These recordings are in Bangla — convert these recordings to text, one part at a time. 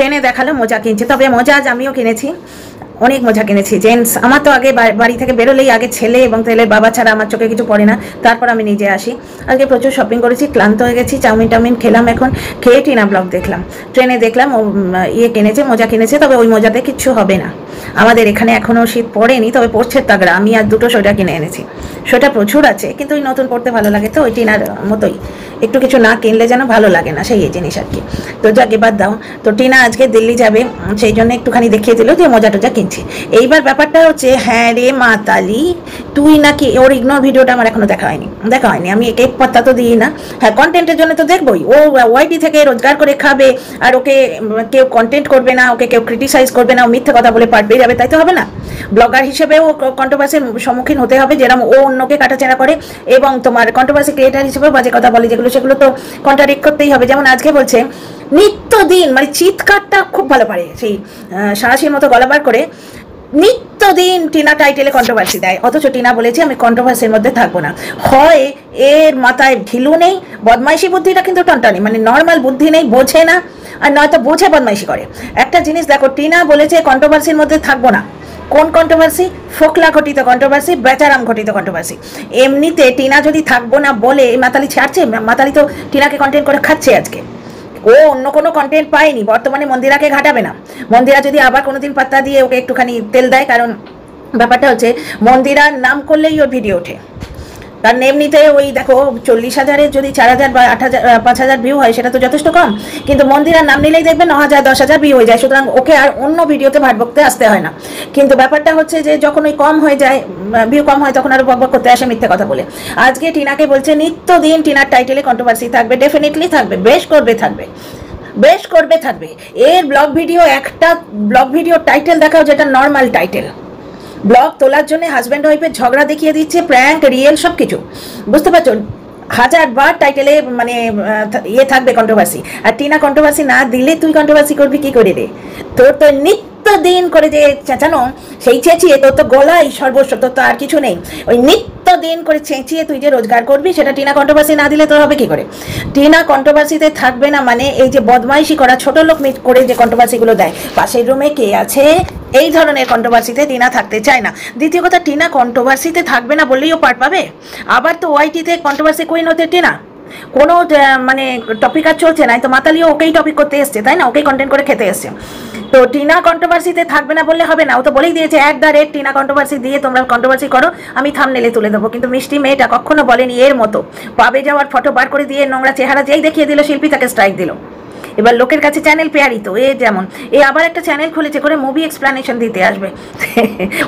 ট্রেনে দেখালো মোজা কিনছে, তবে মোজা আজ আমিও কিনেছি, অনেক মোজা কিনেছি জেন্টস। আমার তো আগে বাড়ি থেকে বেরোলেই আগে ছেলে এবং ছেলের বাবা ছাড়া আমার চোখে কিছু পড়ে না, তারপর আমি নিজে আসি। আজকে প্রচুর শপিং করেছি, ক্লান্ত হয়ে গেছি। চাউমিন টাউমিন খেলাম, এখন খেয়ে টিনা ব্লগ দেখলাম। ট্রেনে দেখলাম ও ইয়ে কিনেছে, মোজা কিনেছে, তবে ওই মোজাতে কিচ্ছু হবে না। আমাদের এখানে এখনও শীত পড়েনি, তবে পড়ছে তাগড়া। আমি আর দুটো সোয়েটার কিনে এনেছি, সোয়েটার প্রচুর আছে, কিন্তু ওই নতুন পড়তে ভালো লাগে তো, ওই টিনার মতোই একটু কিছু না কিনলে যেন ভালো লাগে না, সেই জিনিস আর কি। তো যাকে বাদ দাও। তো টিনা আজকে দিল্লি যাবে, সেই জন্য একটুখানি দেখিয়ে দিল যে মোজা টোজা কিনছি। এইবার ব্যাপারটা হচ্ছে, হ্যাঁ রে মাতালি, তুই নাকি ওর ইগনোর ভিডিওটা আমার এখনো দেখা হয়নি। আমি একে পাত্তা তো দিই না। হ্যাঁ, কন্টেন্টের জন্য তো দেখবই। ও ওয়াইটি থেকে রোজগার করে খাবে, আর ওকে কেউ কন্টেন্ট করবে না, ওকে কেউ ক্রিটিসাইজ করবে না, ও মিথ্যে কথা বলে পার পেয়ে যাবে, তাই তো হবে না? ব্লগার হিসেবেও কন্ট্রোভার্সির সম্মুখীন হতে হবে, যেরকম ও অন্যকে কাটাছেড়া করে, এবং তোমার কন্ট্রোভার্সি ক্রিয়েটার হিসেবেও বাজে কথা বলে যেগুলো, সেগুলো তো কন্ট্রাডিক্ট করতেই হবে। যেমন আজকে বলছে নিত্যদিন, মানে চিৎকারটা খুব ভালো পারে, সেই সারাশির মতো গলা বার করে নিত্যদিন টিনা টাইটেলে কন্ট্রোভার্সি দেয়, অথচ টিনা বলেছে আমি কন্ট্রোভার্সির মধ্যে থাকবো না। হয় এর মাথায় ঢিলু নেই, বদমাইশি বুদ্ধিটা কিন্তু টনটানি, মানে নর্মাল বুদ্ধি নেই, বোঝে না, আর নয়তো বোঝে বদমাইশি করে। একটা জিনিস দেখো, টিনা বলেছে কন্ট্রোভার্সির মধ্যে থাকবো না। কোন কন্ট্রোভার্সি? ফোকলা ঘটিত কন্ট্রোভার্সি, বেচারাম ঘটিত কন্ট্রোভার্সি। এমনিতে টিনা যদি থাকবো না বলে মাতালি ছাড়ছে, মাতালি তো টিনাকে কন্টেন্ট করে খাচ্ছে আজকে। ও অন্য কোনো কন্টেন্ট পায়নি, বর্তমানে মন্দিরাকে ঘাটাবে না। মন্দিরা যদি আবার কোনোদিন পাত্তা দিয়ে ওকে একটুখানি তেল দেয়, কারণ ব্যাপারটা হচ্ছে মন্দিরার নাম করলেই ওর ভিডিও ওঠে। কারণ এমনিতে ওই দেখো 40,000-এর যদি 4,000 বা 8,000 5,000 ভিউ হয়, সেটা তো যথেষ্ট কম, কিন্তু মন্দিরার নাম নিলেই দেখবে 9,000 10,000 ভিউ হয়ে যায়। সুতরাং ওকে আর অন্য ভিডিওতে ভাট বকতে আসতে হয় না। কিন্তু ব্যাপারটা হচ্ছে যে যখন ওই কম হয়ে যায়, ভিউ কম হয়, তখন আরও বকবক করতে আসে মিথ্যে কথা বলে। আজকে টিনাকে বলছে নিত্যদিন টিনার টাইটেলে কন্ট্রোভার্সি থাকবে, ডেফিনেটলি থাকবে, বেশ করবে থাকবে। এর ব্লগ ভিডিও, একটা ব্লগ ভিডিও টাইটেল দেখাও যেটা নর্মাল টাইটেল। ব্লগ তোলার জন্য হাজব্যান্ড ওয়াইফের ঝগড়া দেখিয়ে দিচ্ছে, প্র্যাঙ্ক, রিয়েল সব কিছু, বুঝতে পারছো? 1000বার টাইটেলে মানে ইয়ে থাকবে কন্ট্রোভার্সি। আর টিনা কন্ট্রোভার্সি না দিলে তুই কন্ট্রোভার্সি করবি কি করে রে? তোর তো নিত্যদিন করে যে চেঁচানো, সেই চেঁচিয়ে তোর তো গলাই সর্বস্ব, তোর তো আর কিছু নেই। ওই নিত্যদিন করে চেঁচিয়ে তুই যে রোজগার করবি, সেটা টিনা কন্ট্রোভার্সি না দিলে তোর হবে কি করে? টিনা কন্ট্রোভার্সিতে থাকবে না মানে এই যে বদমাইশি করা, ছোট লোক করে যে কন্ট্রোভার্সিগুলো দেয়, পাশের রুমে কে আছে, এই ধরনের কন্ট্রোভার্সিতে টিনা থাকতে চায় না। দ্বিতীয় কথা, টিনা কন্ট্রোভার্সিতে থাকবে না বললেই ও পার পাবে। আবার তো ওয়াইটিতে কন্ট্রোভার্সি কুইন হতে টিনা, কোনো মানে টপিক আর চলছে না, তো মাতালিও ওকেই টপিক করতে এসছে, তাই না? ওকেই কন্টেন্ট করে খেতে এসছে। তো টিনা কন্ট্রোভার্সিতে থাকবে না বললে হবে না। ও তো বলেই দিয়েছে @ টিনা কন্ট্রোভার্সি দিয়ে তোমরা কন্ট্রোভার্সি করো, আমি থাম্বনেলে তুলে দেবো। কিন্তু মিষ্টি মেয়েটা কখনো বলেনি এর মতো পাবে যাওয়ার ফটো বার করে দিয়ে নোংরা চেহারা যেই দেখিয়ে দিল, শিল্পী তাকে স্ট্রাইক দিল। এবার লোকের কাছে চ্যানেল পেয়ারি তো, এ যেমন এ আবার একটা চ্যানেল খুলেছে করে মুভি এক্সপ্লানেশন দিতে আসবে।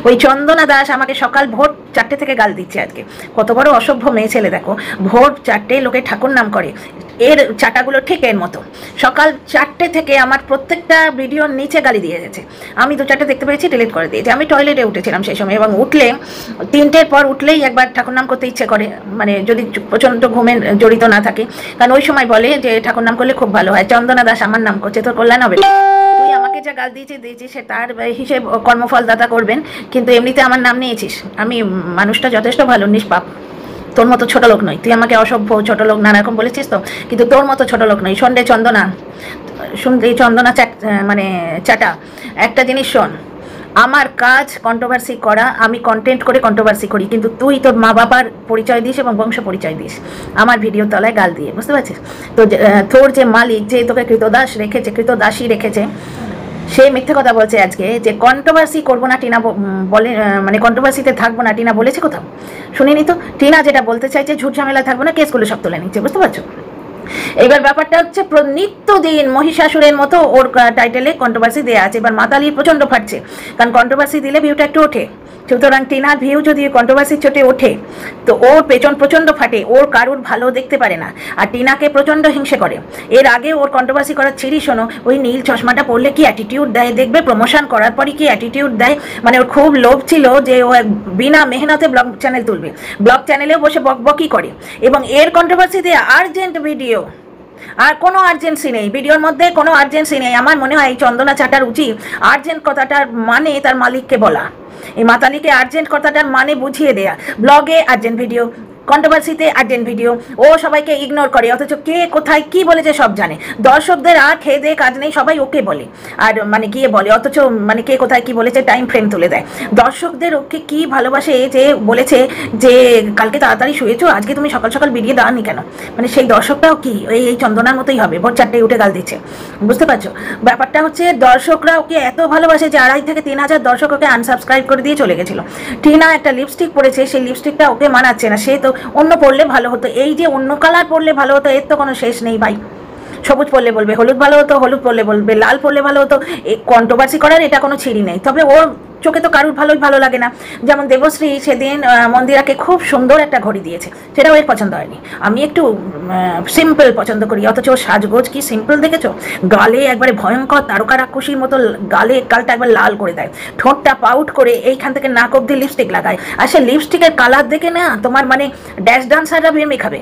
ওই চন্দনা দাস আমাকে সকাল ভোর 4টে থেকে গাল দিচ্ছে আজকে। কত বড় অসভ্য মেয়ে ছেলে দেখো, ভোর 4টে লোকে ঠাকুর নাম করে, এর চাটাগুলো ঠিক এর মতো। সকাল 4টে থেকে আমার প্রত্যেকটা ভিডিওর নিচে গালি দিয়ে গেছে। আমি 2-4টে দেখতে পেয়েছি, ডিলিট করে দিয়েছি। আমি টয়লেটে উঠেছিলাম সেই সময়, এবং উঠলে 3টের পর উঠলেই একবার ঠাকুর নাম করতে ইচ্ছে করে, মানে যদি প্রচণ্ড ঘুমে জড়িত না থাকে, কারণ ওই সময় বলে যে ঠাকুর নাম করলে খুব ভালো হয়। চন্দনা দাস আমার নাম করছে, তোর কল্যাণ হবে। তুই আমাকে যা গাল দিয়েছিস সে তার হিসেব কর্মফল দাতা করবেন, কিন্তু এমনিতে আমার নাম নিয়েছিস। আমি মানুষটা যথেষ্ট ভালো, নিষ্পাপ, তোর মতো ছোট লোক নই। তুই আমাকে অসভ্য, ছোট লোক নানা রকম বলেছিস তো, কিন্তু তোর মতো ছোট লোক নই। শোন রে চন্দনা, চন্দনা মানে চাটা, একটা জিনিস শোন, আমার কাজ কন্ট্রোভার্সি করা, আমি কন্টেন্ট করে কন্ট্রোভার্সি করি, কিন্তু তুই তোর মা বাবার পরিচয় দিস এবং বংশ পরিচয় দিস আমার ভিডিও তলায় গাল দিয়ে, বুঝতে পারছিস? তো তোর যে মালিক, যে তোকে কৃতদাসী রেখেছে, সে মিথ্যে কথা বলছে আজকে যে কন্ট্রোভার্সি করবো না টিনা বলে, মানে কন্ট্রোভার্সিতে থাকবো না টিনা বলেছে কোথাও? শুনিনি তো। টিনা যেটা বলতে চাইছে, ঝুট ঝামেলা থাকবো না, কেসগুলো সব তুলে নিচ্ছে, বুঝতে পারছো? এবার ব্যাপারটা হচ্ছে নিত্যদিন মহিষাসুরের মতো ওর টাইটেলে কন্ট্রোভার্সি দেওয়া আছে। এবার মাতালির প্রচণ্ড ফাটছে, কারণ কন্ট্রোভার্সি দিলে ভিউটা একটু ওঠে। সুতরাং টিনার ভিউ যদি কন্ট্রোভার্সি চোটে ওঠে, তো ওর পেছন প্রচণ্ড ফাটে, ওর কারুর ভালো দেখতে পারে না, আর টিনাকে প্রচণ্ড হিংসে করে। এর আগে ওর কন্ট্রোভার্সি করার ছিঁড়ি শোনো, ওই নীল চশমাটা পরলে কি অ্যাটিটিউড দেয় দেখবে, প্রমোশন করার পরই কি অ্যাটিটিউড দেয়। মানে ওর খুব লোভ ছিল যে ও বিনা মেহনতে ব্লগ চ্যানেল তুলবে, ব্লগ চ্যানেলেও বসে বকবকই করে। এবং এর কন্ট্রোভার্সি দিয়ে আর্জেন্ট ভিডিও, আর কোনো আর্জেন্সি নেই ভিডিওর মধ্যে, কোনো আর্জেন্সি নেই। আমার মনে হয় এই চন্দনা চাটার উচিত আর্জেন্ট কথাটার মানে তার মালিককে বলা, এই মাতালিকে আর্জেন্ট কথাটার মানে বুঝিয়ে দেয়া। ব্লগে আর্জেন্ট ভিডিও, কন্ট্রোভার্সিতে আর্জেন্ট ভিডিও, ও সবাইকে ইগনোর করে, অথচ কে কোথায় কি বলেছে সব জানে। দর্শকদের আর খেয়ে দিয়ে কাজ নেই, সবাই ওকে বলে আর মানে গিয়ে বলে, অথচ মানে কে কোথায় কি বলেছে টাইম ফ্রেম তুলে দেয়। দর্শকদের ওকে কি ভালোবাসে যে বলেছে যে কালকে তাড়াতাড়ি শুয়েছো, আজকে তুমি সকাল সকাল বেরিয়ে দাওনি কেন, মানে সেই দর্শকটাও কি এই চন্দনার মতোই হবে, ভোর 4টায় উঠে গাল দিচ্ছে। বুঝতে পারছো ব্যাপারটা হচ্ছে, দর্শকরা ওকে এত ভালোবাসে যে 2,500 থেকে 3,000 দর্শক ওকে আনসাবস্ক্রাইব করে দিয়ে চলে গেছিল। টিনা একটা লিপস্টিক পরেছে, সেই লিপস্টিকটা ওকে মানাচ্ছে না, সে তো অন্য পরলে ভালো হতো। এই যে অন্য কালার পরলে ভালো হতো, এর তো কোনো শেষ নেই ভাই। সবুজ পরলে বলবে হলুদ ভালো হতো, হলুদ পরলে বলবে লাল পরলে ভালো হতো। এই কন্ট্রোভার্সি করার এটা কোনো ছিঁড়ি নেই, তবে ওর চোখে তো কারুর ভালো লাগে না। যেমন দেবশ্রী সেদিন মন্দিরাকে খুব সুন্দর একটা ঘড়ি দিয়েছে, সেটাও এর পছন্দ হয়নি। আমি একটু সিম্পল পছন্দ করি, অথচ ওর সাজগোজ কি সিম্পল দেখেছো, গালে একবারে ভয়ঙ্কর তারকা রাক্ষসীর মতো, গালটা একবার লাল করে দেয়, ঠোঁটটা পাউট করে এইখান থেকে নাক অব্দি লিপস্টিক লাগায়, আর সে লিপস্টিকের কালার দেখে না তোমার মানে ড্যাশ ডান্সাররা ভেমে খাবে।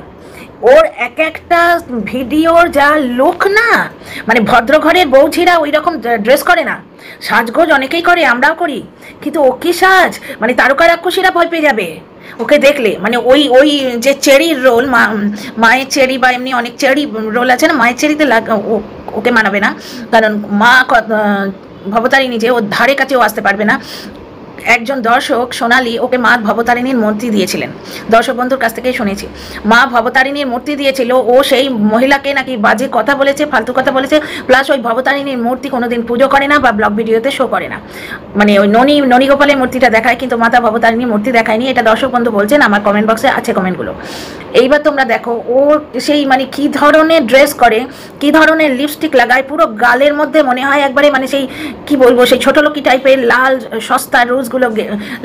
ওর এক একটা ভিডিওর যা লুক না, মানে ভদ্র ঘরের বউঝিরা ওই রকম ড্রেস করে না, সাজগোজ অনেকেই করে, আমরাও করি, কিন্তু ও কি সাজ, মানে তারকা রাক্ষসীরা ভয় পেয়ে যাবে ওকে দেখলে। মানে ওই ওই যে চেরির রোল, মায়ের চেরি বা এমনি অনেক চেরি রোল আছে না, মায়ের চেরিতে ওকে মানাবে না, কারণ মা ভবতারিণী যে ওর ধারে কাছেও আসতে পারবে না। একজন দর্শক সোনালি ওকে মা ভবতারিণীর মূর্তি দিয়েছিলেন, দর্শক বন্ধুর কাছ থেকেই শুনেছি, মা ভবতারিণীর মূর্তি দিয়েছিল, ও সেই মহিলাকে নাকি বাজে কথা বলেছে, ফালতু কথা বলেছে, প্লাস ওই ভবতারিণীর মূর্তি কোনোদিন পুজো করে না বা ব্লগ ভিডিওতে শো করে না, মানে ওই ননী গোপালের মূর্তিটা দেখায় কিন্তু মাতা ভবতারিণীর মূর্তি দেখায়নি, এটা দর্শক বন্ধু বলছেন, আমার কমেন্ট বক্সে আছে কমেন্টগুলো। এইবার তোমরা দেখো ও সেই মানে কি ধরনের ড্রেস করে, কি ধরনের লিপস্টিক লাগায়, পুরো গালের মধ্যে মনে হয় একবারে মানে সেই কি বলবো, সেই ছোট লোকি টাইপের লাল সস্তা রোজগুলো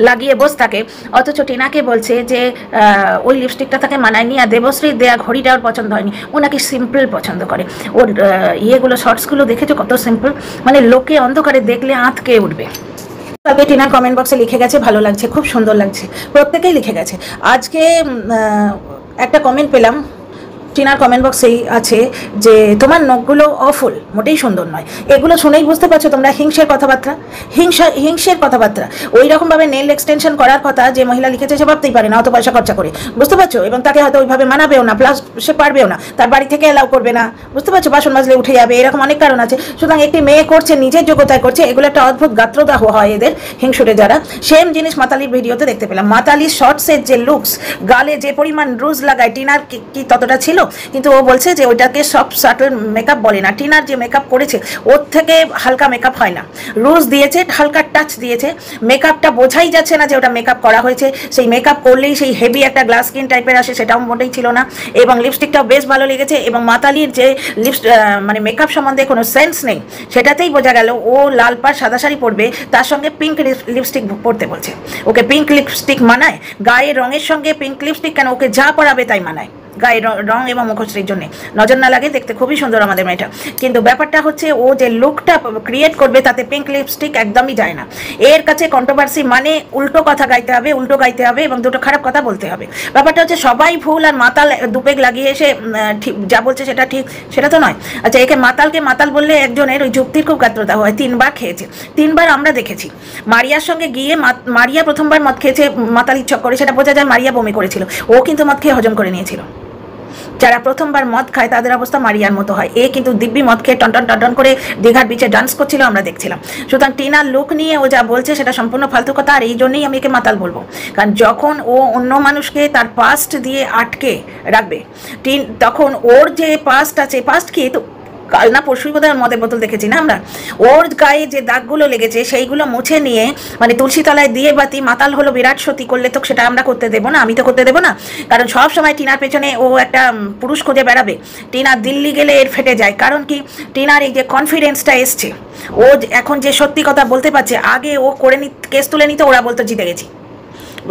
লাগিয়ে বসে থাকে, অথচ টিনাকে বলছে যে ওই লিপস্টিকটা তাকে মানায়নি, আর দেবশ্রীর দেয়া ঘড়িটা ওর পছন্দ হয়নি, ও নাকি সিম্পল পছন্দ করে। ওর ইয়েগুলো শর্টসগুলো দেখেছো কত সিম্পল, মানে লোকে অন্ধকারে দেখলে আঁতকে উঠবে। তবে টিনার কমেন্ট বক্সে লিখে গেছে ভালো লাগছে, খুব সুন্দর লাগছে, প্রত্যেকেই লিখে গেছে। আজকে একটা কমেন্ট পেলাম টিনার কমেন্ট বক্সেই আছে যে তোমার নখগুলো অফুল, মোটেই সুন্দর নয়। এগুলো শুনেই বুঝতে পারছো তোমরা হিংসের কথাবার্তা, হিংসের কথাবার্তা। ওই রকমভাবে নেল এক্সটেনশন করার কথা যে মহিলা লিখেছে সে ভাবতেই পারে না অত পয়সা খরচা করে, বুঝতে পারছো, এবং তাকে হয়তো ওইভাবে মানাবেও না, প্লাস সে পারবেও না, তার বাড়ি থেকে অ্যালাউ করবে না, বুঝতে পারছো, বাসন মাজলে উঠে যাবে, এরকম অনেক কারণ আছে। সুতরাং একটি মেয়ে করছে নিজের যোগ্যতায় করছে, এগুলো একটা অদ্ভুত গাত্রদাহ হয় এদের হিংসুটে যারা। সেম জিনিস মাতালির ভিডিওতে দেখতে পেলাম, মাতালির শর্টসের যে লুকস, গালে যে পরিমাণ রুজ লাগায়, টিনার কি ততটা ছিল, কিন্তু ও বলছে যে ওইটাকে সব সাটল মেকআপ বলে না, টিনার যে মেকআপ করেছে ওর থেকে হালকা মেকআপ হয় না, রোজ দিয়েছে, হালকা টাচ দিয়েছে, মেকআপটা বোঝাই যাচ্ছে না যে ওটা মেকআপ করা হয়েছে, সেই মেকআপ করলেই সেই হেভি একটা গ্লাস স্কিন টাইপের আসে, সেটাও মোটেই ছিল না, এবং লিপস্টিকটাও বেশ ভালো লেগেছে, এবং মাতালির যে মানে মেকআপ সম্বন্ধে কোনো সেন্স নেই, সেটাতেই বোঝা গেল ও লাল পাড় সাদা শাড়ি পরবে, তার সঙ্গে পিঙ্ক লিপস্টিক পরতে বলছে, ওকে পিঙ্ক লিপস্টিক মানায়, গায়ের রঙের সঙ্গে পিঙ্ক লিপস্টিক কেন, ওকে যা পরাবে তাই মানায়, গায়ের রং এবং মুখশ্রীর জন্য নজর না লাগে, দেখতে খুবই সুন্দর আমাদের মেয়েটা, কিন্তু ব্যাপারটা হচ্ছে ও যে লুকটা ক্রিয়েট করবে তাতে পিঙ্ক লিপস্টিক একদমই যায় না। এর কাছে কন্ট্রোভার্সি মানে উল্টো কথা গাইতে হবে, উল্টো গাইতে হবে এবং দুটো খারাপ কথা বলতে হবে। ব্যাপারটা হচ্ছে সবাই ভুল আর মাতাল দুপেগ লাগিয়ে এসে ঠিক যা বলছে সেটা ঠিক, সেটা তো নয়। আচ্ছা, একে মাতাল বললে একজনের ওই যুক্তির খুব গাত্রতা হয়, 3বার খেয়েছে, 3বার আমরা দেখেছি। মারিয়ার সঙ্গে গিয়ে মারিয়া প্রথমবার মদ খেয়েছে মাতাল ইচ্ছা করে, সেটা বোঝা যায়, মারিয়া বমি করেছিল, ও কিন্তু মদ খেয়ে হজম করে নিয়েছিল। যারা প্রথমবার মদ খায় তাদের অবস্থা মারিয়ার মতো হয়, এ কিন্তু দিব্যি মদ খেয়ে টন করে দীঘার বিচে ডান্স করছিল, আমরা দেখছিলাম। সুতরাং টিনার লুক নিয়ে ও যা বলছে সেটা সম্পূর্ণ ফালতু কথা, আর এই জন্যই আমি একে মাতাল বলবো, কারণ যখন ও অন্য মানুষকে তার পাস্ট দিয়ে আটকে রাখবে, তখন ওর যে পাস্ট আছে, পাস্ট কি তো কাল না পরশুই বোধহয় মদের বোতল দেখেছি না আমরা, ওর গায়ে যে দাগগুলো লেগেছে সেইগুলো মুছে নিয়ে মানে তুলসী তলায় দিয়ে বাতি মাতাল হলো বিরাট সতী করলে তো সেটা আমরা করতে দেবো না, আমি তো করতে দেবো না, কারণ সব সময় টিনার পেছনে ও একটা পুরুষ খুঁজে বেড়াবে। টিনা দিল্লি গেলে এর ফেটে যায়, কারণ কি টিনার এই যে কনফিডেন্সটা এসছে, ও এখন যে সত্যি কথা বলতে পারছে, আগে ও করে কেস তুলে নিত, ওরা বলতো জিতে গেছি,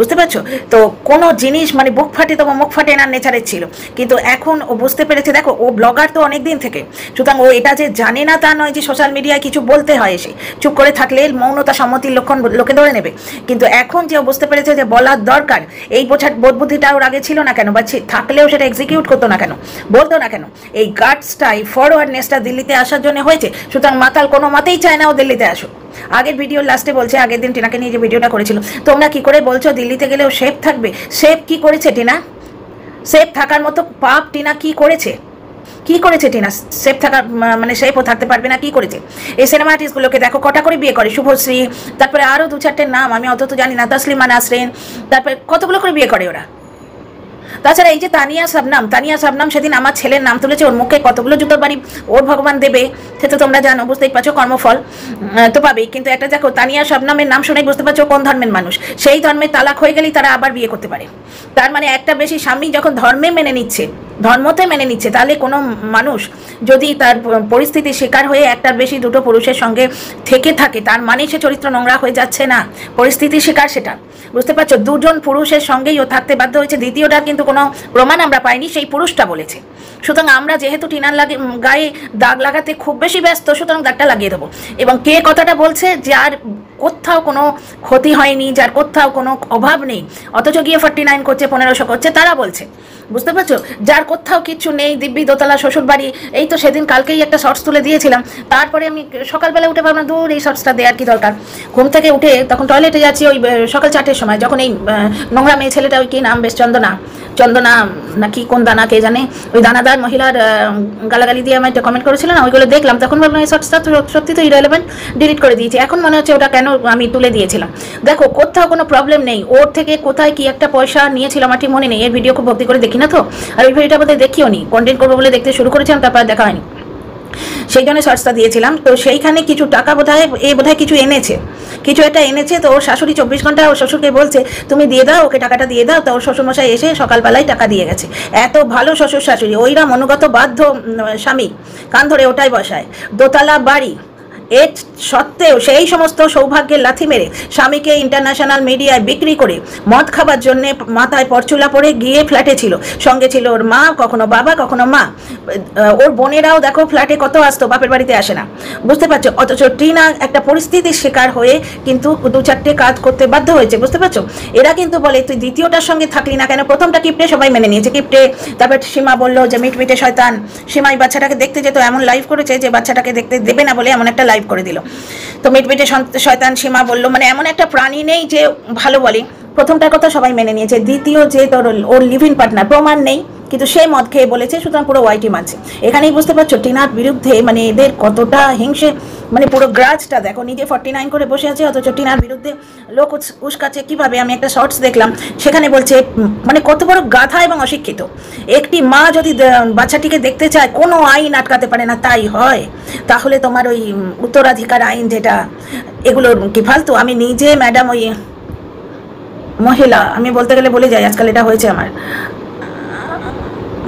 বুঝতে পারছো তো, কোনো জিনিস মানে বুক ফাটে তোমার মুখ ফাটে না নেচারের ছিল, কিন্তু এখন ও বুঝতে পেরেছে, দেখো ও ব্লগার তো অনেক দিন থেকে, সুতরাং ও এটা যে জানে না তা নয় যে সোশ্যাল মিডিয়ায় কিছু বলতে হয়, এসে চুপ করে থাকলে মৌনতা সম্মতির লক্ষণ লোকে ধরে নেবে, কিন্তু এখন যে ও বুঝতে পেরেছে যে বলার দরকার, এই বোধ বুদ্ধিটা ওর আগে ছিল না কেন, বা থাকলেও সেটা এক্সিকিউট করতো না কেন, বলতো না কেন, এই গাটসটাই ফরওয়ার্ডনেসটা দিল্লিতে আসার জন্য হয়েছে। সুতরাং মাতাল কোনো মতেই চায় না ও দিল্লিতে আসুক। আগের ভিডিওর লাস্টে বলছে, আগের দিন টিনাকে নিয়ে যে ভিডিওটা করেছিল, তোমরা কি করে বলছো দিল্লিতে গেলেও সেফ থাকবে, সেফ কি করেছে টিনা, সেফ থাকার মতো পাপ টিনা কি করেছে? কি করেছে টিনা? সেফ থাকার মানে সেফও থাকতে পারবে না, কি করেছে? এই সিনেমা আর্টিস্টগুলোকে দেখো কটা করে বিয়ে করে, শুভশ্রী, তারপরে আরও 2-4টের নাম আমি অত তো জানি না, তসলিমা নাসরিন, তারপরে কতগুলো করে বিয়ে করে ওরা। তাছাড়া এই যে তানিয়া শাবনাম সেদিন আমার ছেলের নাম তুলেছে, ওর মুখে কতগুলো জুতোর বাড়ি ওর ভগবান দেবে, সে তো তোমরা জানো, বুঝতেই পারছো, কর্মফল তো পাবেই। কিন্তু একটা দেখো, তানিয়া শাবনামের নাম শুনেই বুঝতে পারছো কোন ধর্মের মানুষ। সেই ধর্মে তালাক হয়ে গেলেই তারা আবার বিয়ে করতে পারে। তার মানে একটা বেশি স্বামী যখন ধর্মে মেনে নিচ্ছে, ধর্মতে মেনে নিচ্ছে, তাহলে কোনো মানুষ যদি তার পরিস্থিতির শিকার হয়ে একটার বেশি দুটো পুরুষের সঙ্গে থেকে থাকে, তার মানে সে চরিত্র নোংরা হয়ে যাচ্ছে না, পরিস্থিতির শিকার সেটা, বুঝতে পারছো? দুজন পুরুষের সঙ্গেই ও থাকতে বাধ্য হয়েছে, দ্বিতীয়টার কিন্তু কোনো প্রমাণ আমরা পাইনি, সেই পুরুষটা বলেছে। সুতরাং আমরা যেহেতু টিনার গায়ে দাগ লাগাতে খুব বেশি ব্যস্ত, সুতরাং দাগটা লাগিয়ে দেবো। এবং কে কথাটা বলছে? যার কোথাও কোনো ক্ষতি হয়নি, যার কোথাও কোনো অভাব নেই, অথচ গিয়ে 49 করছে, 1500 করছে, তারা বলছে, বুঝতে পারছো? যার কোথাও কিচ্ছু নেই, দিব্যি দোতলা শ্বশুর বাড়ি, এই তো সেদিন কালকেই একটা শর্টস তুলে দিয়েছিলাম, তারপরে আমি সকালবেলা উঠে ভাবলাম দূর এই শর্টসটা দেওয়ার কি দরকার। ঘুম থেকে উঠে তখন টয়লেটে যাচ্ছি, ওই সকাল 4টের সময়, যখন এই নোংরা মেয়ে ছেলেটা, ওই কি নাম বেশ, চন্দনা না কি কোন দানা কে জানে, ওই দানাদার মহিলার গালাগালি দিয়ে আমি একটা কমেন্ট করেছিল না, ওইগুলো দেখলাম, তখন ভাবলাম এই শর্টসটা সত্যি তো ইরেলেভেন্ট, ডিলিট করে দিয়েছি। এখন মনে হচ্ছে ওটা কেন আমি তুলে দিয়েছিলাম। দেখো কোথাও কোনো প্রবলেম নেই, ওর থেকে কোথায় কি একটা পয়সা নিয়েছিলাম আমার ঠিক মনে নেই, এর ভিডিও খুব ভক্তি করে দেখি না তো, আর ওই ভিডিওটা বোধহয় দেখিও নি, কন্টেন্ট করবো বলে দেখতে শুরু করেছিলাম, তারপর দেখা হয়নি, সেই জন্য শর্টসটা দিয়েছিলাম। তো সেইখানে কিছু টাকা বোধহয় কিছু একটা এনেছে, তো ওর শাশুড়ি 24 ঘন্টা ওর শ্বশুরকে বলছে তুমি দিয়ে দাও, ওকে টাকাটা দিয়ে দাও। তো ওর শ্বশুরমশাই এসে সকালবেলায় টাকা দিয়ে গেছে। এত ভালো শ্বশুর শাশুড়ি, ওইরা মনোগত বাধ্য স্বামী, কান ধরে ওটাই বসায়, দোতলা বাড়ি, এর সত্ত্বেও সেই সমস্ত সৌভাগ্যের লাথি মেরে স্বামীকে ইন্টারন্যাশনাল মিডিয়ায় বিক্রি করে মদ খাবার জন্যে মাথায় পরচুলা পরে গিয়ে ফ্ল্যাটে ছিল, সঙ্গে ছিল ওর মা, কখনো বাবা কখনো মা, ওর বোনেরাও দেখো ফ্ল্যাটে কত আসতো, বাপের বাড়িতে আসে না, বুঝতে পারছো? অথচ টিনা একটা পরিস্থিতির শিকার হয়ে কিন্তু 2-4টে কাজ করতে বাধ্য হয়েছে, বুঝতে পারছো? এরা কিন্তু বলে তুই দ্বিতীয়টার সঙ্গে থাকলি না কেন? প্রথমটা কিপ্টে সবাই মেনে নিয়েছে, কিপ্টে। তারপর সীমা বললো যে মিটমিটে শয়তান, সীমাই বাচ্চাটাকে দেখতে যেত, এমন লাইভ করেছে যে বাচ্চাটাকে দেখতে দেবে না বলে এমন একটা লাইভ করে দিল। তো মিটমিটে শয়তান সীমা বললো, মানে এমন একটা প্রাণী নেই যে ভালো বলে। প্রথমটার কথা সবাই মেনে নিয়েছে, দ্বিতীয় যে তোর ওর লিভিং পার্টনার প্রমাণ নেই, কিন্তু সে মদ খেয়ে বলেছে, সুতরাং পুরো ওয়াইটি মানছে। এখানেই বুঝতে পারছো টিনার বিরুদ্ধে মানে এদের কতটা হিংসে, মানে পুরো গ্রাজটা দেখো, নিজে 49 করে বসে আছে, অথচ টিনার বিরুদ্ধে লোক উস্কাচ্ছে কিভাবে। আমি একটা শর্টস দেখলাম, সেখানে বলছে মানে কত বড় গাধা এবং অশিক্ষিত। একটি মা যদি বাচ্চাটিকে দেখতে চায়, কোনো আইন আটকাতে পারে না, তাই হয়। তাহলে তোমার ওই উত্তরাধিকার আইন যেটা, এগুলো কি ফালতু? আমি নিজে ম্যাডাম ওই মহিলা, আমি বলতে গেলে বলে যাই, আজকাল এটা হয়েছে আমার,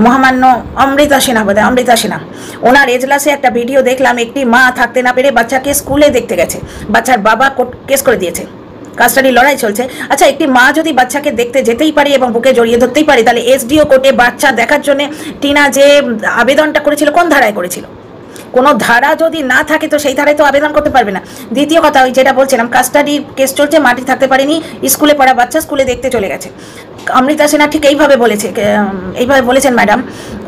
মহামান্য অমৃতা সিনহা, ওনার এজলাসে একটা ভিডিও দেখলাম, একটি মা থাকতে না পেরে বাচ্চাকে স্কুলে দেখতে গেছে, বাচ্চার বাবা কেস করে দিয়েছে, কাস্টাডি লড়াই চলছে। আচ্ছা, একটি মা যদি বাচ্চাকে দেখতে যেতেই পারে এবং বুকে জড়িয়ে ধরতেই পারে, তাহলে এসডিও কোর্টে বাচ্চা দেখার জন্য টিনা যে আবেদনটা করেছিল, কোন ধারায় করেছিল? কোনো ধারা যদি না থাকে তো সেই ধারায় তো আবেদন করতে পারবে না। দ্বিতীয় কথা, ওই যেটা বলছিলাম, কাস্টাডির কেস চলছে, মাটি থাকতে পারেনি, স্কুলে পড়া বাচ্চা স্কুলে দেখতে চলে গেছে। অমৃতা সিনহা ঠিক এইভাবে বলেছেন ম্যাডাম।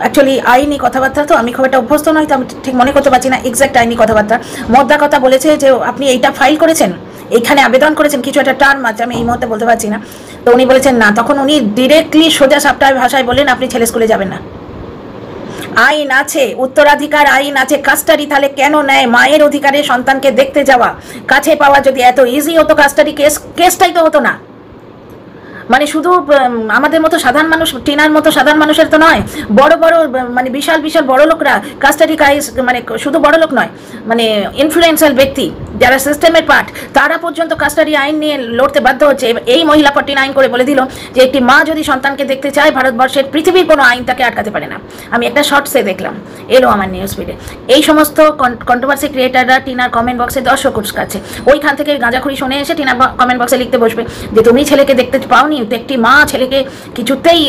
অ্যাকচুয়ালি আইনি কথাবার্তা তো আমি খুব একটা অভ্যস্ত নই, তো আমি ঠিক মনে করতে পারছি না এক্স্যাক্ট আইনি কথাবার্তা। মোদ্দা কথা বলেছে যে আপনি এইটা ফাইল করেছেন, এইখানে আবেদন করেছেন, কিছু একটা টার্ম আছে, আমি এই মুহূর্তে বলতে পারছি না। তো উনি বলেছেন না, তখন উনি ডিরেক্টলি সোজা সাপটায় ভাষায় বললেন আপনি ছেলে স্কুলে যাবেন না। আইন আছে, উত্তরাধিকার আইন আছে, কাস্টাডি তাহলে কেন নেয়? মায়ের অধিকারে সন্তানকে দেখতে যাওয়া, কাছে পাওয়া যদি এত ইজি হতো, কাস্টাডি কেসটাই তো হতো না। মানে শুধু আমাদের মতো সাধারণ মানুষ, টিনার মতো সাধারণ মানুষের তো নয়, বড় বড় মানে বিশাল বিশাল বড় লোকরা কাস্টাডি কাইস, মানে শুধু বড় লোক নয়, মানে ইনফ্লুয়েন্সিয়াল ব্যক্তি যারা সিস্টেমের পার্ট, তারা পর্যন্ত কাস্টাডি আইন নিয়ে লড়তে বাধ্য হচ্ছে। এই মহিলা 49 করে বলে দিল যে একটি মা যদি সন্তানকে দেখতে চায়, ভারতবর্ষের পৃথিবীর কোনো আইন তাকে আটকাতে পারে না। আমি একটা শর্টসে দেখলাম, এলো আমার নিউজ ফিডে। এই সমস্ত কন্ট্রোভার্সি ক্রিয়েটাররা টিনার কমেন্ট বক্সে দর্শক উস্কাচ্ছে, ওইখান থেকে গাঁজাখুরি শুনে এসে টিনার কমেন্ট বক্সে লিখতে বসবে যে তুমি ছেলেকে দেখতে পাওনি, একটি মা ছেলেকে কিছুতেই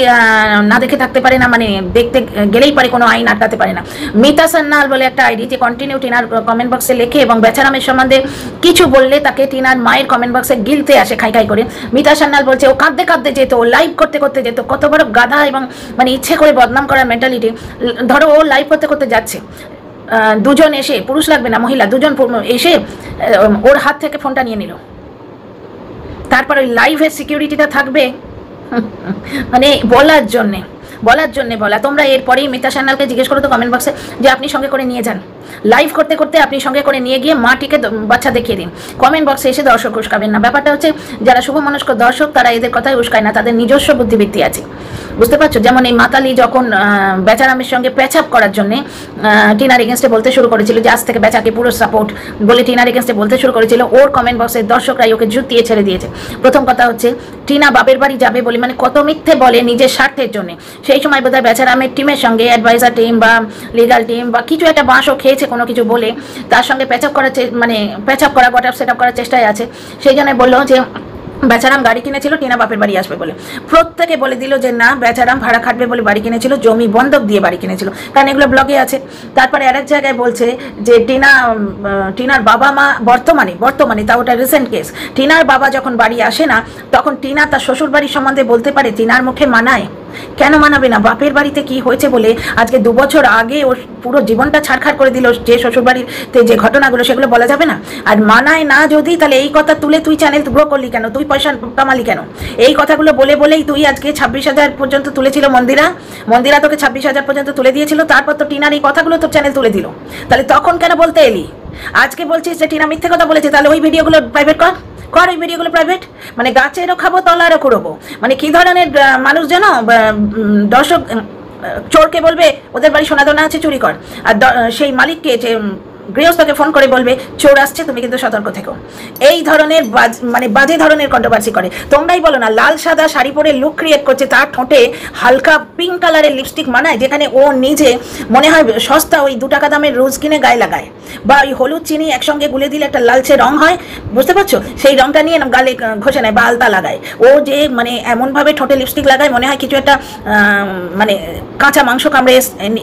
না দেখে থাকতে পারে না, মানে দেখতে গেলেই পারে, কোনো আইন আটকাতে পারে না। মিতা সান্যাল বলে একটা আইডি, যে কন্টিনিউ টিনার কমেন্ট বক্সে লেখে এবং বেচারামের সম্বন্ধে কিছু বললে তাকে টিনার মায়ের কমেন্ট বক্সে গিলতে আসে খাই খাই করে। মিতা সান্যাল বলছে ও কাঁদতে কাঁদতে যেত, ও লাইভ করতে করতে যেত, কত বড় গাধা এবং মানে ইচ্ছে করে বদনাম করার মেন্টালিটি। ধরো ও লাইভ করতে করতে যাচ্ছে, দুজন এসে, পুরুষ লাগবে না মহিলা, দুজন এসে ওর হাত থেকে ফোনটা নিয়ে নিল, তারপর ওই লাইভের সিকিউরিটিটা থাকবে মানে বলার জন্যে, বলার জন্য বলা। তোমরা এরপরেই মিতা সান্যালকে জিজ্ঞেস করো তো কমেন্ট বক্সে যে আপনি সঙ্গে করে নিয়ে যান, লাইভ করতে করতে আপনি সঙ্গে করে নিয়ে গিয়ে মাটিকে বাচ্চা দেখিয়ে দিন, কমেন্ট বক্সে এসে দর্শক উস্কাবেন না। ব্যাপারটা হচ্ছে যারা শুভ মনস্ক দর্শক তারা এদের কথাই উস্কায় না, তাদের নিজস্ব বুদ্ধিবৃত্তি আছে, বুঝতে পারছো? যেমন এই মাতালি যখন বেচারামের সঙ্গে প্যাচআপ করার জন্য টিনার এগেনস্টে বলতে শুরু করেছিল যে আজ থেকে বেচাকে পুরো সাপোর্ট বলে টিনার এগেনস্টে বলতে শুরু করেছিল, ওর কমেন্ট বক্সের দর্শকরাই ওকে জুতিয়ে ছেড়ে দিয়েছে। প্রথম কথা হচ্ছে টিনা বাপের বাড়ি যাবে বলে মানে কত মিথ্যে বলে নিজের স্বার্থের জন্য। সেই সময় বোধহয় বেচারামের টিমের সঙ্গে অ্যাডভাইজার টিম বা লিগাল টিম বা কিছু একটা বাঁশও খেয়েছে কোনো কিছু বলে, তার সঙ্গে প্যাচআপ করার মানে প্যাচআপ করা গট আপ সেট আপ করার চেষ্টায় আছে। সেই জন্য বললো যে বেচারাম গাড়ি কিনেছিল টিনা বাপের বাড়ি আসবে বলে। প্রত্যেকে বলে দিল যে না, বেচারাম ভাড়া খাটবে বলে বাড়ি কিনেছিল, জমি বন্ধক দিয়ে বাড়ি কিনেছিল, কারণ এগুলো ব্লগে আছে। তারপরে আরেক জায়গায় বলছে যে টিনার বাবা মা বর্তমানে তাও ওটা রিসেন্ট কেস, টিনার বাবা যখন বাড়ি আসে না তখন টিনা তার শ্বশুর বাড়ির সম্বন্ধে বলতে পারে, টিনার মুখে মানায়? কেন মানাবে না? বাপের বাড়িতে কি হয়েছে বলে আজকে 2 বছর আগে ওর পুরো জীবনটা ছাড়খাড় করে দিল, যে শ্বশুর বাড়িতে যে ঘটনাগুলো সেগুলো বলা যাবে না? আর মানায় না যদি, তাহলে এই কথা তুলে তুই চ্যানেল গ্রো করলি কেন? তুই পয়সা কামালি কেন? এই কথাগুলো বলেই তুই আজকে 26,000 পর্যন্ত তুলেছিল মন্দিরা তোকে 26,000 পর্যন্ত তুলে দিয়েছিল, তারপর তো টিনার এই কথাগুলো তোর চ্যানেল তুলে দিল, তাহলে তখন কেন বলতে এলি? আজকে বলছিস যে টিনা মিথ্যে কথা বলেছে, তাহলে ওই ভিডিওগুলো প্রাইভেট কর ওই ভিডিওগুলো প্রাইভেট। মানে গাছেরও খাবো তলারও কুড়বো, মানে কি ধরনের মানুষ যেন? দর্শক চোরকে বলবে ওদের বাড়ি সোনাদানা আছে চুরি কর, আর সেই মালিককে যে গৃহস্থকে ফোন করে বলবে চোর আসছে তুমি কিন্তু সতর্ক থেকো। এই ধরনের মানে বাজে ধরনের কন্ট্রোভার্সি করে। তোমরাই বলো না, লাল সাদা শাড়ি পরে লুক ক্রিয়েট করছে, তার ঠোঁটে হালকা পিঙ্ক কালারের লিপস্টিক মানায়, যেখানে ও নিজে মনে হয় সস্তা ওই 2 টাকা দামের রোজ কিনে গায়ে লাগায়, বা ওই হলুদ চিনি একসঙ্গে গুলে দিলে একটা লালচে রং হয়, বুঝতে পারছো? সেই রংটা নিয়ে গালে ঘষে নেয় বা আলতা লাগায়। ও যে মানে এমনভাবে ঠোঁটে লিপস্টিক লাগায় মনে হয় কিছু একটা মানে কাঁচা মাংস কামড়ে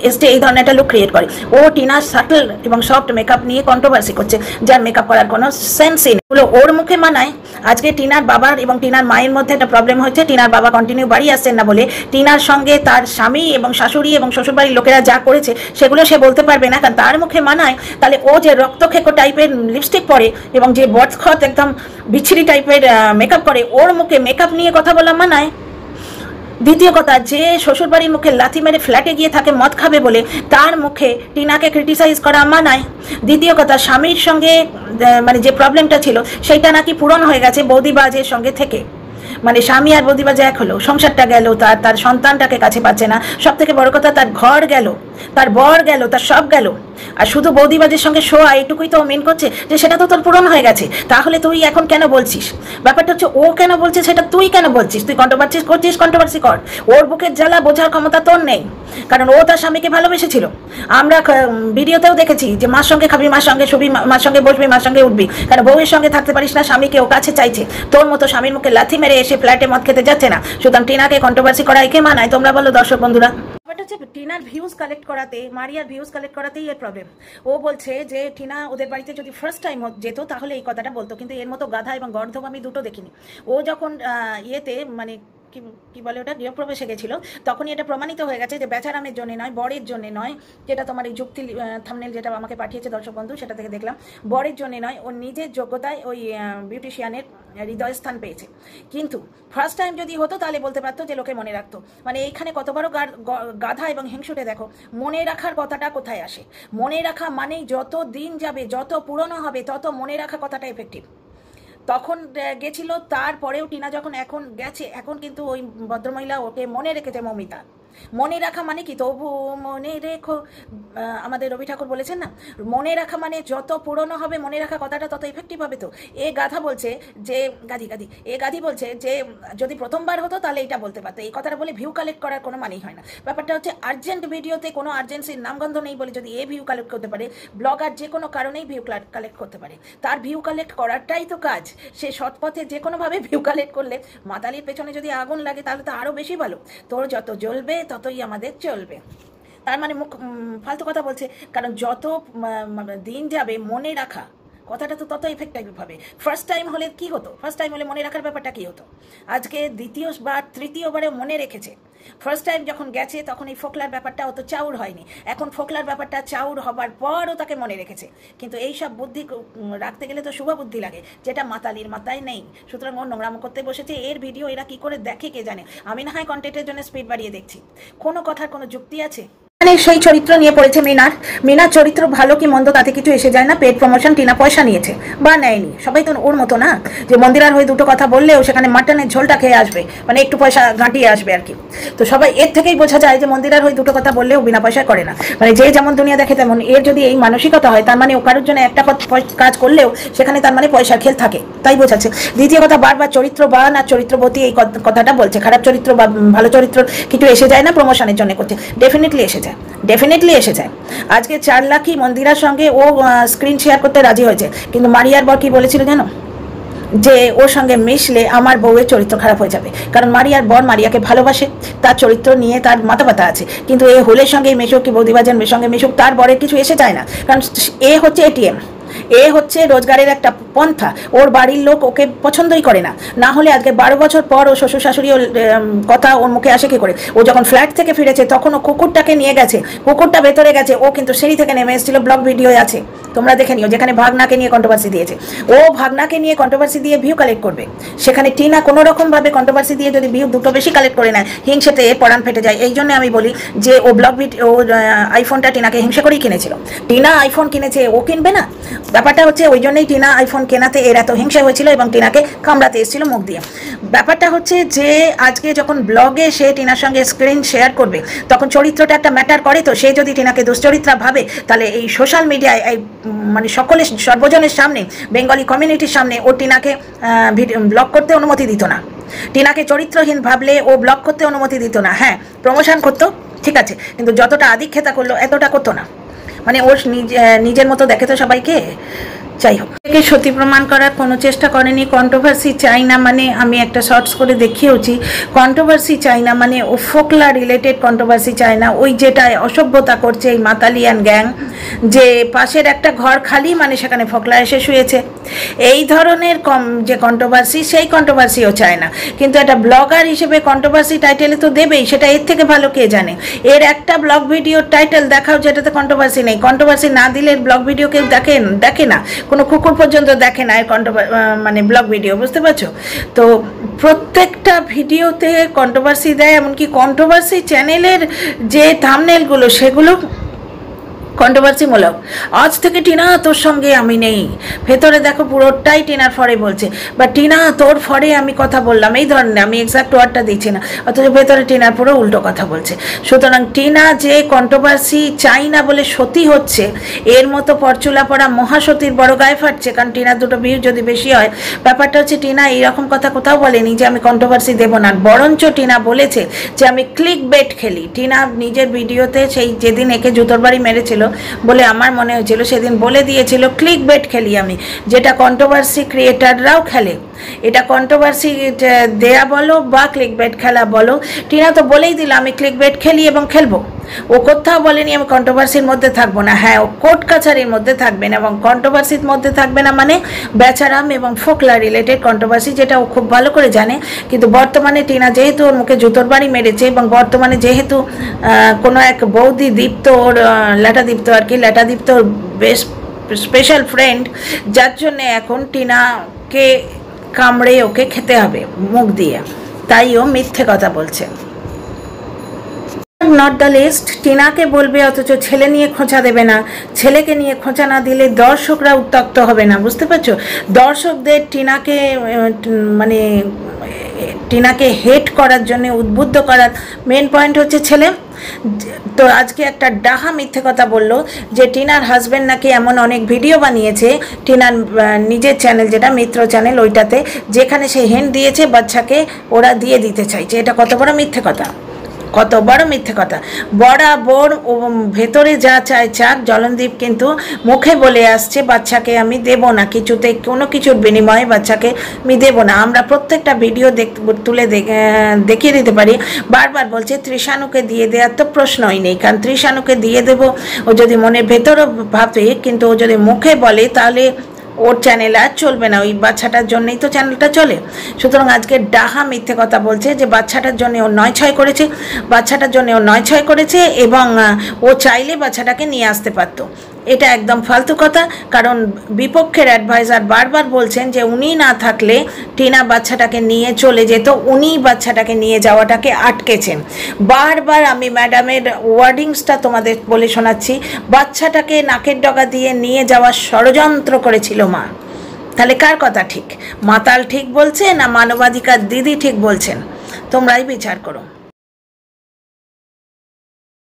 এসে এই ধরনের একটা লুক ক্রিয়েট করে। ও টিনার সাটল এবং সফট মেকআপ নিয়ে কন্ট্রোভার্সি করছে, যার মেকআপ করার কোনো সেন্সই নেই। ওর মুখে মানায়? আজকে টিনার বাবার এবং টিনার মায়ের মধ্যে একটা প্রবলেম হচ্ছে, টিনার বাবা কন্টিনিউ বাড়ি আসছেন না বলে টিনার সঙ্গে তার স্বামী এবং শাশুড়ি এবং শ্বশুরবাড়ির লোকেরা যা করেছে সেগুলো সে বলতে পারবে না, কারণ তার মুখে মানায়। তাহলে ও যে রক্তক্ষেকো টাইপের লিপস্টিক পরে এবং যে বটখত একদম বিচ্ছিরি টাইপের মেকআপ করে, ওর মুখে মেকআপ নিয়ে কথা বলা মানায়? দ্বিতীয় কথা, যে শ্বশুরবাড়ির মুখে লাথি মেরে ফ্ল্যাটে গিয়ে থাকে মদ খাবে বলে, তার মুখে টিনাকে ক্রিটিসাইজ করা মানায়? দ্বিতীয় কথা, স্বামীর সঙ্গে মানে যে প্রবলেমটা ছিল সেইটা নাকি পূরণ হয়ে গেছে বৌদিবাজের সঙ্গে থেকে, মানে স্বামী আর বৌদিবাজ এক হলো, সংসারটা গেল, তার সন্তানটাকে কাছে পাচ্ছে না, সব থেকে বড় কথা তার ঘর গেল, তার বর গেল, তার সব গেল, আর শুধু বৌদিবাজের সঙ্গে শোয়া এইটুকুই তো মেন করছে যে সেটা তো তোর পূরণ হয়ে গেছে। তাহলে তুই এখন কেন বলছিস? ব্যাপারটা হচ্ছে ও কেন বলছে সেটা তুই কেন বলছিস? তুই কন্ট্রোভার্সি কর। ওর বুকের জ্বালা বোঝার ক্ষমতা তোর নেই, কারণ ও তার স্বামীকে ভালোবেসেছিল। আমরা ভিডিওতেও দেখেছি যে মার সঙ্গে খাবি, মার সঙ্গে শুবি, মার সঙ্গে বসবি, মার সঙ্গে উঠবি, কারণ বউয়ের সঙ্গে থাকতে পারিস না, স্বামীকে ও কাছে চাইছে। তোর মতো স্বামীর মুখে লাথি মেরে এসে ফ্ল্যাটে মদ খেতে যাচ্ছে না, সুতরাং টিনাকে কন্ট্রোভার্সি করা একে মানায়? তোমরা বলো দর্শক বন্ধুরা। টিনার ভিউজ কালেক্ট করাতে, মারিয়ার ভিউজ কালেক্ট করাতেই এর প্রবলেম। ও বলছে যে টিনা ওদের বাড়িতে যদি ফার্স্ট টাইম যেত তাহলে এই কথাটা বলতো, কিন্তু এর মতো গাধা এবং গর্ধব আমি দুটো দেখিনি। ও যখন ইয়েতে মানে কি বলে ওটা গৃহপ্রবেশে গেছিল, তখনই এটা প্রমাণিত হয়ে গেছে যে বেচারামের জন্য নয়, বরের জন্য নয়, যেটা তোমার এই যুক্তি থাম্বনেল যেটা আমাকে পাঠিয়েছে দর্শক বন্ধু সেটা থেকে দেখলাম, বরের জন্য নয়, ওর নিজের যোগ্যতায় ওই বিউটিশিয়ানের হৃদয়স্থান পেয়েছে। কিন্তু ফার্স্ট টাইম যদি হতো তাহলে বলতে পারতো যে লোকে মনে রাখতো। মানে এইখানে কত বড় গাধা এবং হিংসুটে দেখো। মনে রাখার কথাটা কোথায় আসে? মনে রাখা মানেই যত দিন যাবে, যত পুরনো হবে, তত মনে রাখা কথাটা এফেক্টিভ। তখন গেছিল, তারপরেও টিনা যখন এখন গেছে, এখন কিন্তু ওই ভদ্রমহিলা ওকে মনে রেখেছে। মমিতা মনে রাখা মানে কি? তবু মনে রেখো, আমাদের রবি ঠাকুর বলেছেন না, মনে রাখা মানে যত পুরনো হবে মনে রাখা কথাটা তত ইফেক্টিভ হবে। তো এ গাধা বলছে যে গাধি বলছে যে যদি প্রথমবার হতো তাহলে এটা বলতে পারতো। এই কথাটা বলে ভিউ কালেক্ট করার কোনো মানেই হয় না। ব্যাপারটা হচ্ছে আর্জেন্ট ভিডিওতে কোনো আর্জেন্সির নামগন্ধ নেই বলে যদি এ ভিউ কালেক্ট করতে পারে, ব্লগার যে কোনো কারণেই ভিউ কালেক্ট করতে পারে। তার ভিউ কালেক্ট করাটাই তো কাজ। সে সৎপথে যে কোনোভাবে ভিউ কালেক্ট করলে, মাতালির পেছনে যদি আগুন লাগে তাহলে তো আরও বেশি ভালো। তোর যত জ্বলবে ততই আমাদের চলবে। তার মানে মুখ ফালতু কথা বলছে, কারণ যত দিন যাবে মনে রাখা কথাটা তো তত এফেক্টিভ হবে। ফার্স্ট টাইম হলে কি হতো, ফার্স্ট টাইম হলে মনে রাখার ব্যাপারটা কি হতো, আজকে দ্বিতীয়বার তৃতীয়বারে মনে রেখেছে। ফার্স্ট টাইম যখন গেছে তখন এই ফোকলার ব্যাপারটা অত চাউর হয়নি, এখন ফোকলার ব্যাপারটা চাউর হবার পরও তাকে মনে রেখেছে। কিন্তু এই সব বুদ্ধি রাখতে গেলে তো শুভ বুদ্ধি লাগে, যেটা মাতালির মাথায় নেই। সুতরাং ও নোংরাম করতে বসেছে। এর ভিডিও এরা কি করে দেখে কে জানে। আমি না হয় কন্টেন্টের জন্য স্পিড বাড়িয়ে দেখছি, কোনো কথার কোনো যুক্তি আছে? মানে সেই চরিত্র নিয়ে পড়েছে মিনার চরিত্র ভালো কি মন্দ তাতে কিছু এসে যায় না। পেড প্রমোশন টিনা পয়সা নিয়েছে বা নেয়নি, সবাই তো ওর মতো না যে মন্দিরার হয়ে দুটো কথা বললেও সেখানে মাটনের ঝোলটা খেয়ে আসবে, মানে একটু পয়সা ঘাঁটিয়ে আসবে আর কি। তো সবাই এর থেকেই বোঝা যায় যে মন্দিরার হয়ে দুটো কথা বললেও বিনা পয়সায় করে না। মানে যে যেমন দুনিয়া দেখে তেমন। এর যদি এই মানসিকতা হয় তার মানে ও কারোর জন্য একটা কাজ করলেও সেখানে তার মানে পয়সার খেল থাকে, তাই বোঝাচ্ছে। দ্বিতীয় কথা, বারবার চরিত্রবান আর চরিত্রবতী এই কথাটা বলছে। খারাপ চরিত্র বা ভালো চরিত্র কিছু এসে যায় না প্রমোশনের জন্য করছে? ডেফিনেটলি এসে যায়, ডেফিনেটলি এসে যায়। আজকে 4 লাখই মন্দিরার সঙ্গে ও স্ক্রিন শেয়ার করতে রাজি হয়েছে, কিন্তু মারিয়ার বর কি বলেছিল জানো? যে ওর সঙ্গে মিশলে আমার বউয়ের চরিত্র খারাপ হয়ে যাবে, কারণ মারিয়ার বর মারিয়াকে ভালোবাসে, তার চরিত্র নিয়ে তার মাথা ব্যথা আছে। কিন্তু এ হোলের সঙ্গে মেশুক কি বৌদিবাজার মেয়ের সঙ্গে মিশুক, তার বরের কিছু এসে যায় না, কারণ এ হচ্ছে এটিএম, এ হচ্ছে রোজগারের একটা পন্থা। ওর বাড়ির লোক ওকে পছন্দই করে না, না হলে আজকে 12 বছর পর ও শ্বশুর শাশুড়ি কথা ওর মুখে আসে কি করে? ও যখন ফ্ল্যাট থেকে ফিরেছে তখন ও কুকুরটাকে নিয়ে গেছে, কুকুরটা ভেতরে গেছে, ও কিন্তু সিঁড়ি থেকে নেমে এসেছিল, ব্লগ ভিডিও আছে তোমরা দেখে নিও, যেখানে ভাগনাকে নিয়ে কন্ট্রোভার্সি দিয়েছে। ও ভাগনাকে নিয়ে কন্ট্রোভার্সি দিয়ে ভিউ কালেক্ট করবে, সেখানে টিনা কোনো রকমভাবে কন্ট্রোভার্সি দিয়ে যদি ভিউ দুটো বেশি কালেক্ট করে নেয়, হিংসেতে পরাণ ফেটে যায়। এই জন্য আমি বলি যে ও ব্লগ ভিডিও, ও আইফোনটা টিনাকে হিংসা করেই কিনেছিল। টিনা আইফোন কিনেছে, ও কিনবে না? ব্যাপারটা হচ্ছে ওই জন্যই টিনা আইফোন কেনাতে এর এত হিংসা হয়েছিল এবং টিনাকে কামড়াতে এসেছিল মুখ দিয়ে। ব্যাপারটা হচ্ছে যে আজকে যখন ব্লগে সে টিনার সঙ্গে স্ক্রিন শেয়ার করবে তখন চরিত্রটা একটা ম্যাটার করে। তো সে যদি টিনাকে দুশ্চরিত্রা ভাবে তাহলে এই সোশ্যাল মিডিয়ায় এই মানে সকলের সর্বজনের সামনে, বেঙ্গলি কমিউনিটির সামনে ও টিনাকে ব্লগ করতে অনুমতি দিত না। টিনাকে চরিত্রহীন ভাবলে ও ব্লগ করতে অনুমতি দিত না। হ্যাঁ, প্রমোশন করতো ঠিক আছে, কিন্তু যতটা আদিক্ষেতা করলো এতটা করতো না। মানে ওর নিজের মতো দেখে তো সবাইকে। যাই হোক, একে সত্যি প্রমাণ করার কোনো চেষ্টা করেনি। কন্ট্রোভার্সি চাই না মানে আমি একটা শর্টস করে দেখিয়েওছি, কন্ট্রোভার্সি চাই না মানে ও ফোকলা রিলেটেড কন্ট্রোভার্সি চায় না। ওই যেটায় অসভ্যতা করছে এই মাতালিয়ান গ্যাং, যে পাশের একটা ঘর খালি মানে সেখানে ফোকলা এসে শুয়েছে, এই ধরনের যে কন্ট্রোভার্সি, সেই কন্ট্রোভার্সিও চায় না। কিন্তু একটা ব্লগার হিসেবে কন্ট্রোভার্সি টাইটেলে তো দেবেই, সেটা এর থেকে ভালো কে জানে। এর একটা ব্লগ ভিডিওর টাইটেল দেখাও যেটাতে কন্ট্রোভার্সি নেই। কন্ট্রোভার্সি না দিলে ব্লগ ভিডিও কেউ দেখে না, কোনো কুকুর পর্যন্ত দেখে না এর মানে ব্লগ ভিডিও, বুঝতে পারছো তো? প্রত্যেকটা ভিডিওতে কন্ট্রোভার্সি দেয়, এমনকি কন্ট্রোভার্সি চ্যানেলের যে থাম্বনেলগুলো সেগুলো কন্ট্রোভার্সিমূলক। আজ থেকে টিনা তোর সঙ্গে আমি নেই, ভেতরে দেখো পুরোটাই টিনার ফরে বলছে, বা টিনা তোর ফরে আমি কথা বললাম, এই ধরনের, আমি এক্সাক্ট ওয়ার্ডটা দিচ্ছি না, অথচ ভেতরে টিনার পুরো উল্টো কথা বলছে। সুতরাং টিনা যে কন্ট্রোভার্সি চাই না বলে সতী হচ্ছে, এর মতো পরচুলা পড়া মহাসতীর বড় গায়ে ফাটছে। কারণ টিনার দুটো ভিউ যদি বেশি হয়, ব্যাপারটা হচ্ছে টিনা এইরকম কথা কোথাও বলেনি যে আমি কন্ট্রোভার্সি দেবো না, বরঞ্চ টিনা বলেছে যে আমি ক্লিক বেট খেলি। টিনা নিজের ভিডিওতে সেই যেদিন একে জুতোর বাড়ি মেরেছিল বলে আমার মনে হয়েছিল, সেদিন বলে দিয়েছিল ক্লিক বেট খেলি আমি, যেটা কন্ট্রোভার্সি ক্রিয়েটাররাও খেলে। এটা কন্ট্রোভার্সি দেয়া বলো বা ক্লিক বেট খেলা বলো, টিনা তো বলেই দিল আমি ক্লিক বেট খেলি এবং খেলবো। ও কোথাও বলেনি আমি কন্ট্রোভার্সির মধ্যে থাকবো না। হ্যাঁ, ও কোর্ট কাছারির মধ্যে থাকবে না এবং কন্ট্রোভার্সির মধ্যে থাকবে না মানে বেচারাম এবং ফোকলা রিলেটেড কন্ট্রোভার্সি, যেটা ও খুব ভালো করে জানে। কিন্তু বর্তমানে টিনা যেহেতু ওর মুখে জুতোর বাড়ি মেরেছে এবং বর্তমানে যেহেতু কোনো এক বৌদি দীপ্ত, ওর ল্যাটা দীপ্ত আর কি, ল্যাটা দীপ্ত ওর বেশ স্পেশাল ফ্রেন্ড, যার জন্যে এখন টিনাকে কামড়ে ওকে খেতে হবে মুখ দিয়ে, তাই ও মিথ্যে কথা বলছে। নট দ্য লিস্ট, টিনাকে বলবে অথচ ছেলে নিয়ে খোঁচা দেবে না। ছেলেকে নিয়ে খোঁচা না দিলে দর্শকরা উত্তক্ত হবে না, বুঝতে পারছো? দর্শকদের মানে টিনাকে হেট করার জন্য, উদ্বুদ্ধ করার মেন পয়েন্ট হচ্ছে ছেলে। তো আজকে একটা ডাহা মিথ্যে কথা বললো যে টিনার হাজব্যান্ড নাকি এমন অনেক ভিডিও বানিয়েছে টিনার নিজের চ্যানেল, যেটা মিত্র চ্যানেল, ওইটাতে, যেখানে সে হেন্ট দিয়েছে বাচ্চাকে ওরা দিয়ে দিতে চাইছে। এটা কত বড় মিথ্যে কথা, কত বড় মিথ্যে কথা। বরাবর ও ভেতরে যা চায় চাক, জলনদীপ কিন্তু মুখে বলে আসছে বাচ্চাকে আমি দেব না, কিছুতে কোনো কিছুর বিনিময়ে বাচ্চাকে আমি দেব না। আমরা প্রত্যেকটা ভিডিও তুলে দেখিয়ে দিতে পারি। বারবার বলছে তৃষানুকে দিয়ে দেওয়ার তো প্রশ্নই নেই, কারণ তৃষানুকে দিয়ে দেব ও যদি মনের ভেতরও ভাবে, কিন্তু ও যদি মুখে বলে তাহলে ওর চ্যানেল আর চলবে না, ওই বাচ্চাটার জন্যই তো চ্যানেলটা চলে। সুতরাং আজকে ডাহা মিথ্যে কথা বলছে যে বাচ্চাটার জন্য ও 9-6 করেছে, বাচ্চাটার জন্য ও 9-6 করেছে এবং ও চাইলে বাচ্চাটাকে নিয়ে আসতে পারতো। এটা একদম ফালতু কথা, কারণ বিপক্ষের অ্যাডভাইজার বারবার বলছেন যে উনি না থাকলে টিনা বাচ্চাটাকে নিয়ে চলে যেত, উনি বাচ্চাটাকে নিয়ে যাওয়াটাকে আটকেছেন। বারবার আমি ম্যাডামের ওয়ার্ডিংসটা তোমাদের বলে শোনাচ্ছি, বাচ্চাটাকে নাকের ডগা দিয়ে নিয়ে যাওয়ার ষড়যন্ত্র করেছিল মা। তাহলে কার কথা ঠিক? মাতাল ঠিক বলছে না মানবাধিকার দিদি ঠিক বলছেন? তোমরাই বিচার করো।